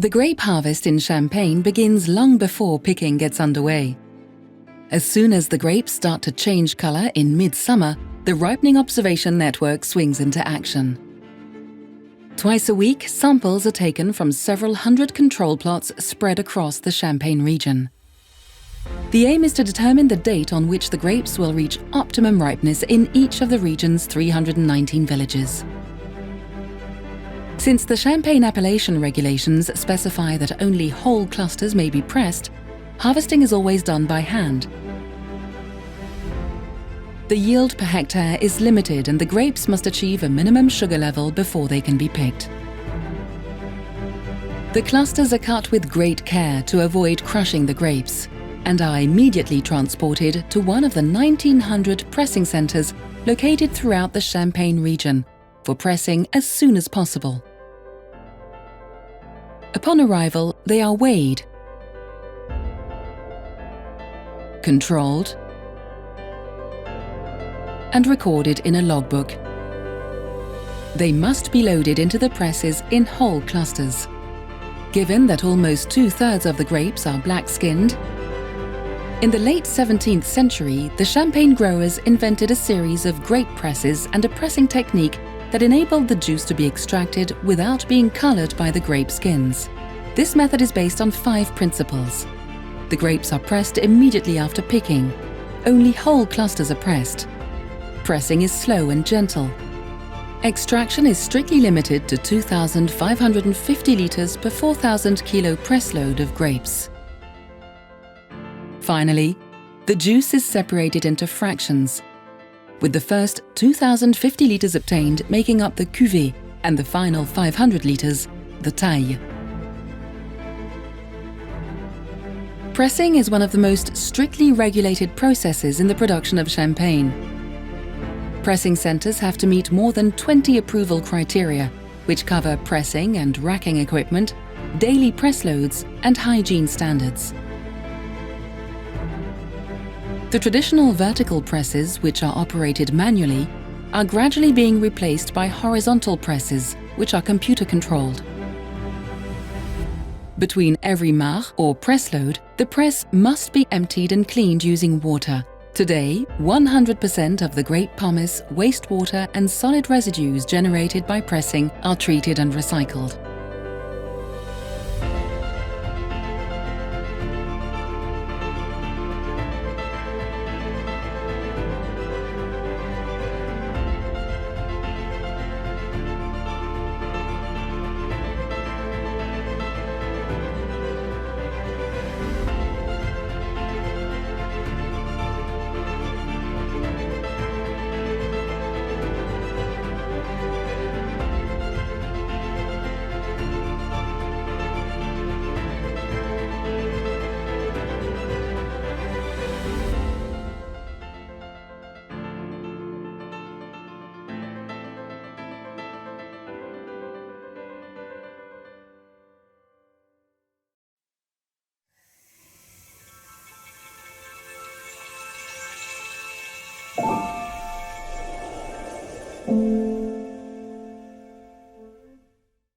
The grape harvest in Champagne begins long before picking gets underway. As soon as the grapes start to change color in mid-summer, the ripening observation network swings into action. Twice a week, samples are taken from several hundred control plots spread across the Champagne region. The aim is to determine the date on which the grapes will reach optimum ripeness in each of the region's 319 villages. Since the Champagne appellation regulations specify that only whole clusters may be pressed, harvesting is always done by hand. The yield per hectare is limited and the grapes must achieve a minimum sugar level before they can be picked. The clusters are cut with great care to avoid crushing the grapes and are immediately transported to one of the 1,900 pressing centres located throughout the Champagne region for pressing as soon as possible. Upon arrival, they are weighed, controlled, and recorded in a logbook. They must be loaded into the presses in whole clusters. Given that almost 2/3 of the grapes are black-skinned, in the late 17th century, the Champagne growers invented a series of grape presses and a pressing technique that enabled the juice to be extracted without being colored by the grape skins. This method is based on 5 principles. The grapes are pressed immediately after picking. Only whole clusters are pressed. Pressing is slow and gentle. Extraction is strictly limited to 2,550 litres per 4,000 kilo press load of grapes. Finally, the juice is separated into fractions, with the first 2,050 litres obtained making up the cuvée and the final 500 litres, the taille. Pressing is one of the most strictly regulated processes in the production of Champagne. Pressing centres have to meet more than 20 approval criteria, which cover pressing and racking equipment, daily press loads, and hygiene standards. The traditional vertical presses, which are operated manually, are gradually being replaced by horizontal presses, which are computer-controlled. Between every marc or press load, the press must be emptied and cleaned using water. Today, 100% of the grape pomace, wastewater and solid residues generated by pressing are treated and recycled.